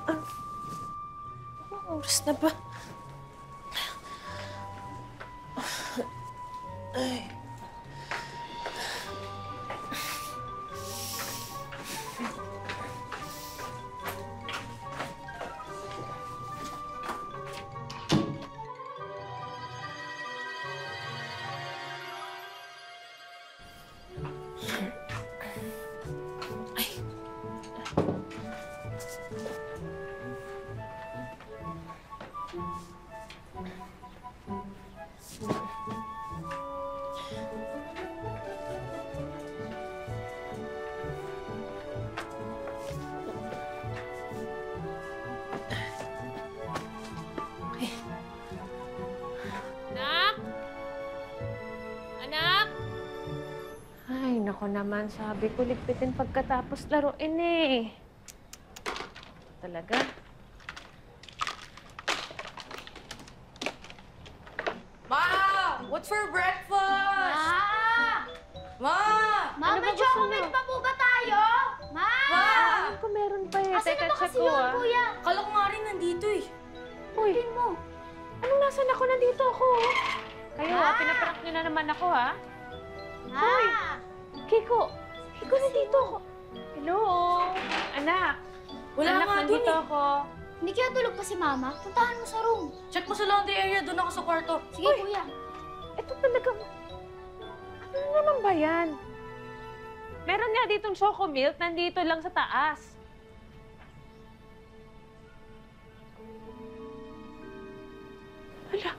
Anong oras na ba? Ay. Ako naman, sabi ko, ligpitin pagkatapos laruin eh. Talaga? Ma! What's for breakfast? Ma! Ma! Ma, may chocolate pa po ba tayo? Ma! Ma! Alam ko meron pa eh. Asan na ba Teka, kasi check ko yun, ah. kuya? Kala ko nga rin nandito eh. Uy, Tingin mo. anong nasan ako? Nandito ako. Kayo Ma! pinaprank nyo na naman ako ha. Ma! Uy! Kiko! Kiko, nandito ako. Hello? Anak! Wala Anak, nga dun nandito eh. ako. Hindi kaya tulog pa si Mama? Puntahan mo sa room. Check mo sa laundry area, doon ako sa kwarto. Sige, kuya. Ito talaga... Ano na naman ba yan? Meron nga ditong choco milk, nandito lang sa taas. Hala.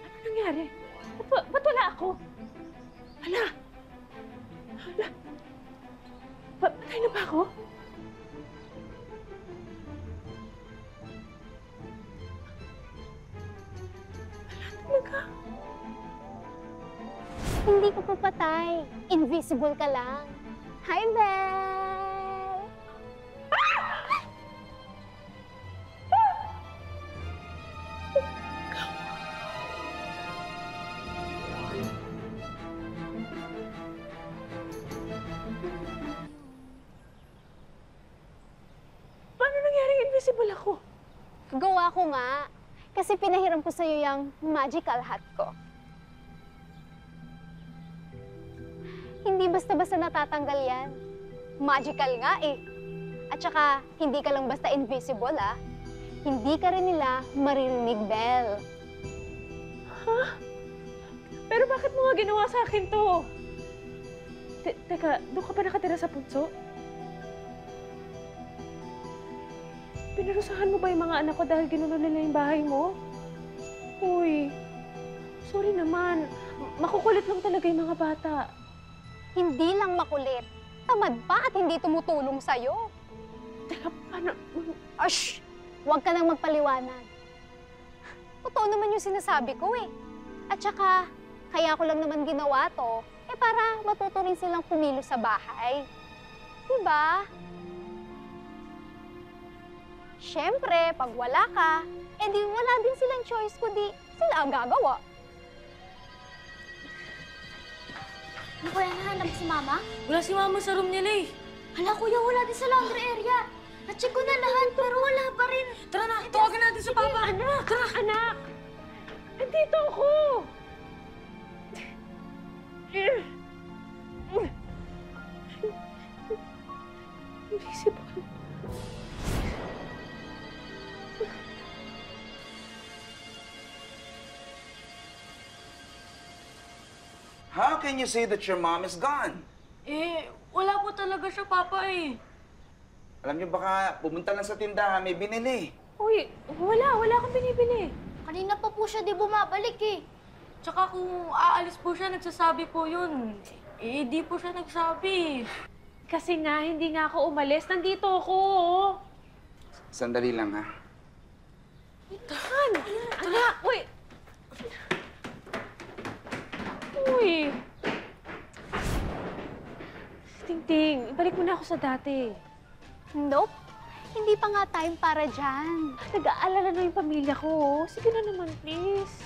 Ano nangyari? Ba't wala ako? Hala. Hala. Patay na ba ako? Hala talaga. Hindi ka papatay. Invisible ka lang. Hi, Belle! Paano nangyaring invisible ako? Gawa ko nga. Kasi pinahiram ko sa'yo yung magical hat ko. Hindi basta-basta natatanggal yan. Magical nga eh. At saka, hindi ka lang basta invisible ah. Hindi ka rin nila maririnig, Belle. Ha? Pero bakit mo nga ginawa sa akin to? Teka, doon ka pa nakatira sa punso? Pinarusahan mo ba yung mga anak ko dahil ginulo nila yung bahay mo? Uy, sorry naman. Makukulit lang talaga yung mga bata. Hindi lang makulit. Tamad pa at hindi tumutulong sa'yo. Teka, paano? Ash! Huwag ka nang magpaliwanag. Totoo naman yung sinasabi ko eh. At saka, kaya ko lang naman ginawa to, para matuto rin silang kumilos sa bahay. Diba? Siyempre, pag wala ka, di wala din silang choice kundi sila ang gagawa. Ano kaya nahanap si Mama? Wala si Mama sa room nila eh. Hala, kuya, wala din sa laundry area. Na-check ko na lahat, pero wala pa rin. Tara na, tawagan natin si Papa. Anak! Tara! Anak! Nandito ako! Invisible. How can you say that your mom is gone? Eh, wala po talaga siya, Papa eh. Alam niyo baka pumunta lang sa tindahan, may binili. Uy, wala akong binibili. Kanina pa po siya di bumabalik eh. Tsaka kung aalis po siya, nagsasabi po yun. Eh, di po siya nagsabi. Kasi nga, hindi nga ako umalis. Nandito ako. Sandali lang, ha? Tan! Anak! Uy! Uy! Tingting, ibalik mo na ako sa dati. Nope. Hindi pa nga time para dyan. Nag-aalala na yung pamilya ko. Sige na naman, please.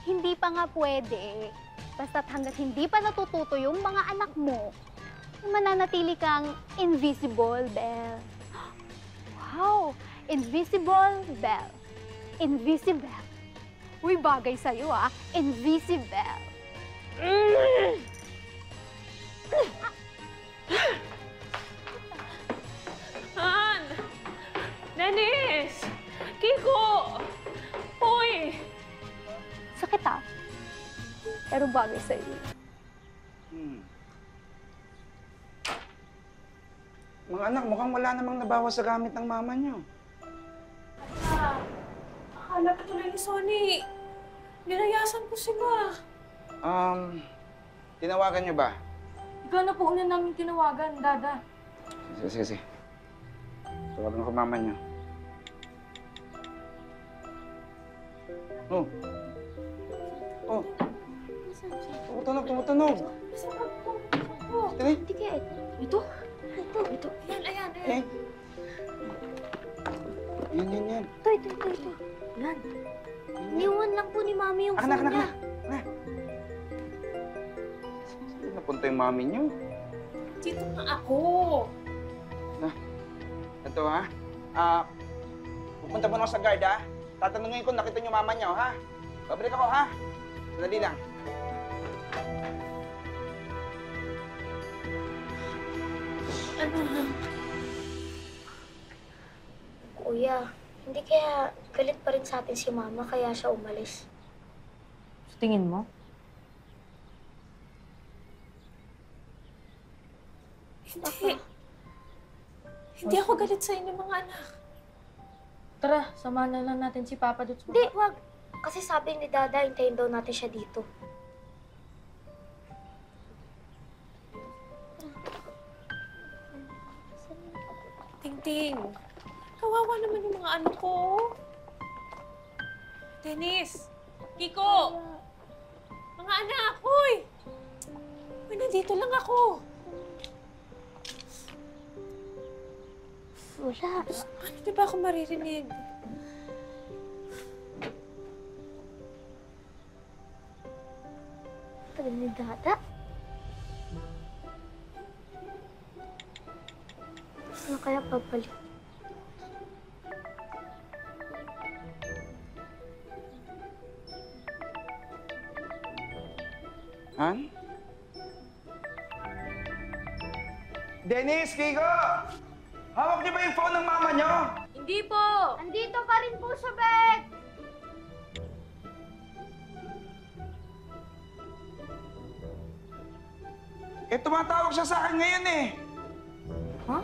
Hindi pa nga pwede. Basta't hanggat hindi pa natututo yung mga anak mo, mananatili kang invisible, Belle. Wow! Invisible Bell. Invisible. Uy, bagay sa'yo ah. Invisible. Han! Dennis! Kiko! Uy! Sakit ah. Pero bagay sa'yo. Mga anak, mukhang wala namang nabawas sa gamit ng mama niyo. Akala ko tuloy ni Sonny. Nilayasan ko sila. Tinawagan niyo ba? Ikaw na po una namin tinawagan, Dada. Sige. Tawagan ko mama niyo. Oh. Tumutunog. Dali. Hindi kaya ito. Ito. Ayan. Eh. Yan. Ito. Yan. Iniwan lang po ni Mami yung phone niya. Anak. Saan napunta yung mami niyo? Dito na ako. Ito ha. Pupunta muna ako sa guard ha. Tatanungin ko, nakita niyo mama niyo ha. Babalik ako ha. Sandali lang. Kuya, hindi kaya galit pa rin sa atin si Mama kaya siya umalis. Sa tingin mo? Hindi ako galit sa inyo, mga anak. Tara, samahan na lang natin si Papa doon sa Hindi, wag. Kasi sabi ni Dada, hintayin daw natin siya dito. Ting, kawawa naman yung mga ano ko. Dennis! Kiko! Mga anak, uy! Uy, nandito lang ako. Wala. Ano di ba ako maririnig? Tagal ni Dada. Ano kaya pagbalik? Han? Dennis, Kiko! Hawak niyo ba yung phone ng mama niyo? Hindi po! Andito pa rin po siya, Bek! Tumatawag siya sa akin ngayon eh. Ha?